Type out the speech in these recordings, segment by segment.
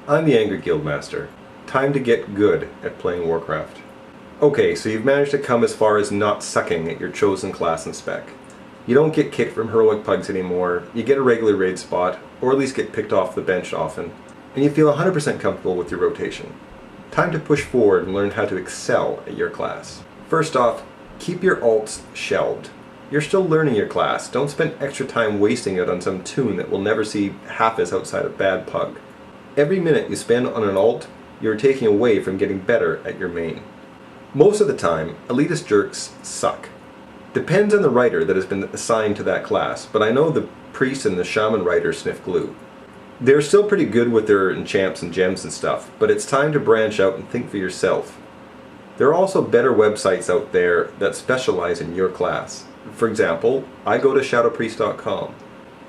I'm the Angry Guildmaster. Time to get good at playing Warcraft. Okay, so you've managed to come as far as not sucking at your chosen class and spec. You don't get kicked from heroic pugs anymore, you get a regular raid spot, or at least get picked off the bench often, and you feel 100% comfortable with your rotation. Time to push forward and learn how to excel at your class. First off, keep your alts shelved. You're still learning your class. Don't spend extra time wasting it on some toon that will never see half as outside of bad pug. Every minute you spend on an alt, you're taking away from getting better at your main. Most of the time, elitist jerks suck. Depends on the writer that has been assigned to that class, but I know the priest and the shaman writer sniff glue. They're still pretty good with their enchants and gems and stuff, but it's time to branch out and think for yourself. There are also better websites out there that specialize in your class. For example, I go to shadowpriest.com.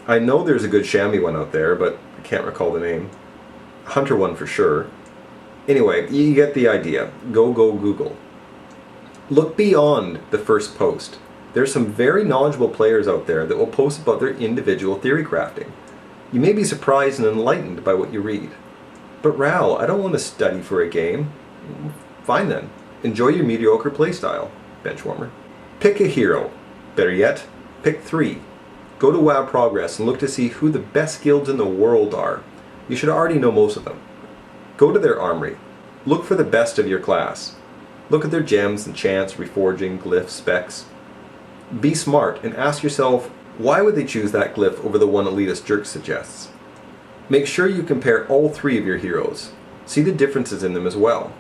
I know there's a good chamois one out there, but I can't recall the name. Hunter one for sure. Anyway, you get the idea. Go Google. Look beyond the first post. There's some very knowledgeable players out there that will post about their individual theory crafting. You may be surprised and enlightened by what you read. But Ral, I don't want to study for a game. Fine then. Enjoy your mediocre playstyle, benchwarmer. Pick a hero. Better yet, pick 3. Go to WoW Progress and look to see who the best guilds in the world are. You should already know most of them. Go to their armory. Look for the best of your class. Look at their gems, enchants, reforging, glyphs, specs. Be smart and ask yourself, why would they choose that glyph over the one elitist jerk suggests? Make sure you compare all 3 of your heroes. See the differences in them as well.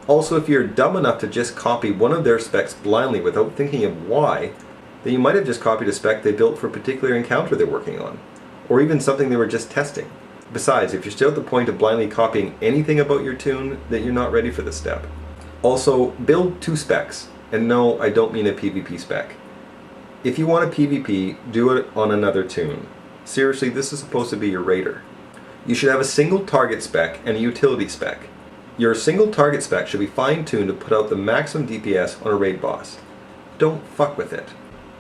Also, if you're dumb enough to just copy one of their specs blindly without thinking of why, then you might have just copied a spec they built for a particular encounter they're working on, or even something they were just testing. Besides, if you're still at the point of blindly copying anything about your toon, then you're not ready for this step. Also, build 2 specs, and no, I don't mean a PvP spec. If you want a PvP, do it on another toon. Seriously, this is supposed to be your raider. You should have a single target spec and a utility spec. Your single target spec should be fine-tuned to put out the maximum DPS on a raid boss. Don't fuck with it.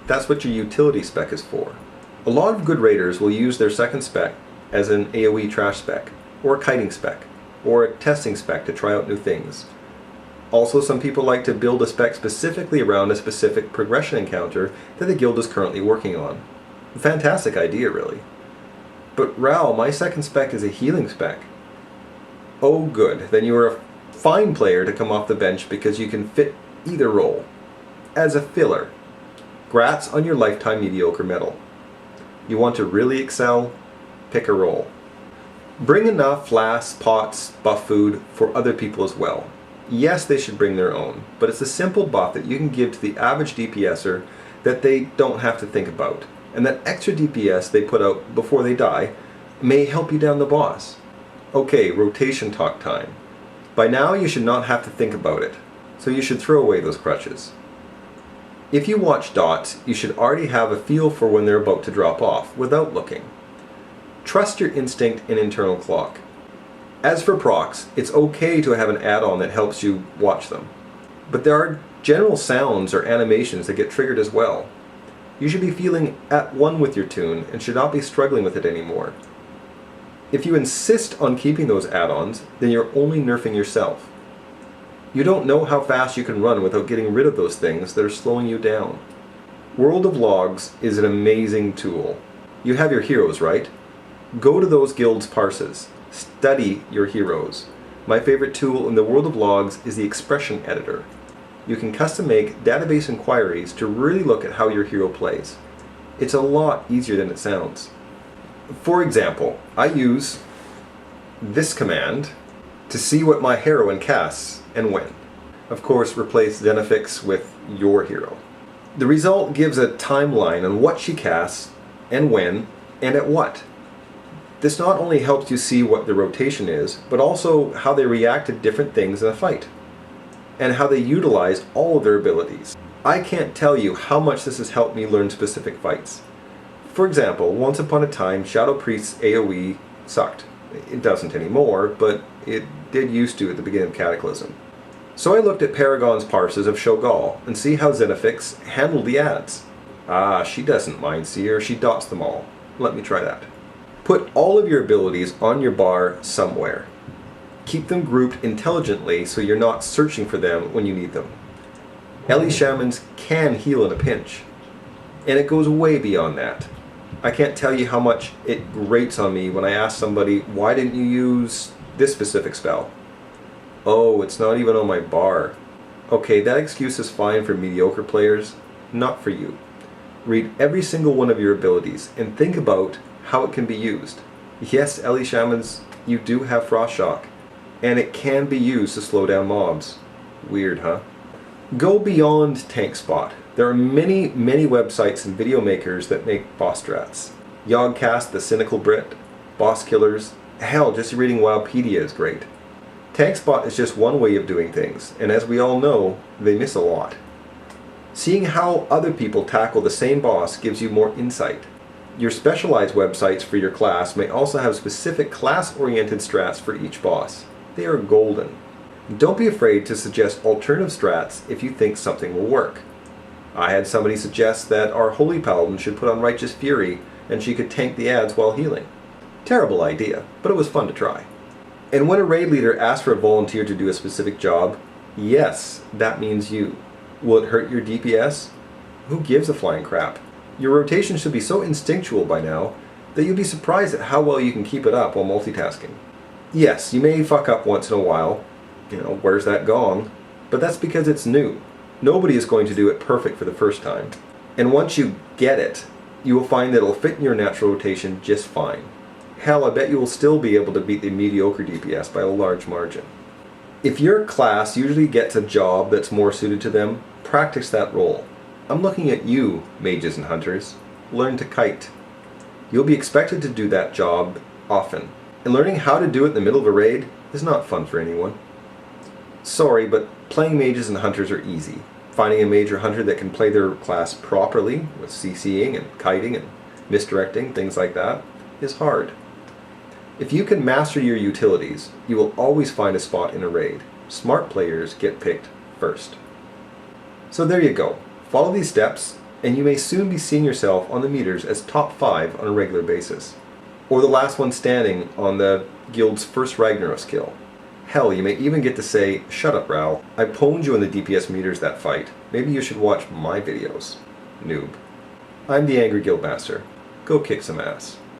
That's what your utility spec is for. A lot of good raiders will use their second spec as an AoE trash spec, or a kiting spec, or a testing spec to try out new things. Also, some people like to build a spec specifically around a specific progression encounter that the guild is currently working on. A fantastic idea, really. But Ral, my second spec is a healing spec. Oh good, then you are a fine player to come off the bench because you can fit either role. As a filler, grats on your lifetime mediocre medal. You want to really excel? Pick a role. Bring enough flasks, pots, buff food for other people as well. Yes, they should bring their own, but it's a simple buff that you can give to the average DPSer that they don't have to think about. And that extra DPS they put out before they die may help you down the boss. Okay, rotation talk time. By now you should not have to think about it, so you should throw away those crutches. If you watch dots, you should already have a feel for when they're about to drop off, without looking. Trust your instinct and internal clock. As for procs, it's okay to have an add-on that helps you watch them. But there are general sounds or animations that get triggered as well. You should be feeling at one with your toon and should not be struggling with it anymore. If you insist on keeping those add-ons, then you're only nerfing yourself. You don't know how fast you can run without getting rid of those things that are slowing you down. World of Logs is an amazing tool. You have your heroes, right? Go to those guilds' parses. Study your heroes. My favorite tool in the World of Logs is the expression editor. You can custom make database inquiries to really look at how your hero plays. It's a lot easier than it sounds. For example, I use this command to see what my heroine casts and when. Of course, replace Zenifix with your hero. The result gives a timeline on what she casts and when and at what. This not only helps you see what the rotation is, but also how they react to different things in a fight, and how they utilize all of their abilities. I can't tell you how much this has helped me learn specific fights. For example, once upon a time, Shadow Priest's AoE sucked. It doesn't anymore, but it did used to at the beginning of Cataclysm. So I looked at Paragon's parses of Shogal and see how Zenifix handled the adds. Ah, she doesn't mind seer, she dots them all. Let me try that. Put all of your abilities on your bar somewhere. Keep them grouped intelligently so you're not searching for them when you need them. Ellie shamans can heal in a pinch, and it goes way beyond that. I can't tell you how much it grates on me when I ask somebody, why didn't you use this specific spell? Oh, it's not even on my bar. Okay, that excuse is fine for mediocre players, not for you. Read every single one of your abilities and think about how it can be used. Yes, Ellie shamans, you do have Frost Shock, and it can be used to slow down mobs. Weird, huh? Go beyond tank spot. There are many websites and video makers that make boss strats. Yogcast, the Cynical Brit, Boss Killers, hell, just reading Wowpedia is great. Tank spot is just one way of doing things, and as we all know, they miss a lot. Seeing how other people tackle the same boss gives you more insight. Your specialized websites for your class may also have specific class-oriented strats for each boss. They are golden. Don't be afraid to suggest alternative strats if you think something will work. I had somebody suggest that our Holy Paladin should put on Righteous Fury and she could tank the ads while healing. Terrible idea, but it was fun to try. And when a raid leader asks for a volunteer to do a specific job, yes, that means you. Will it hurt your DPS? Who gives a flying crap? Your rotation should be so instinctual by now that you'll be surprised at how well you can keep it up while multitasking. Yes, you may fuck up once in a while. Where's that gong? But that's because it's new. Nobody is going to do it perfect for the first time. And once you get it, you will find that it'll fit in your natural rotation just fine. Hell, I bet you will still be able to beat the mediocre DPS by a large margin. If your class usually gets a job that's more suited to them, practice that role. I'm looking at you, mages and hunters. Learn to kite. You'll be expected to do that job often, and learning how to do it in the middle of a raid is not fun for anyone. Sorry, but playing mages and hunters are easy. Finding a mage or hunter that can play their class properly, with CCing and kiting and misdirecting, things like that, is hard. If you can master your utilities, you will always find a spot in a raid. Smart players get picked first. So there you go. Follow these steps, and you may soon be seeing yourself on the meters as top 5 on a regular basis. Or the last one standing on the guild's first Ragnaros kill. Hell, you may even get to say, shut up, Ral. I pwned you on the DPS meters that fight. Maybe you should watch my videos. Noob. I'm the Angry Guildmaster. Go kick some ass.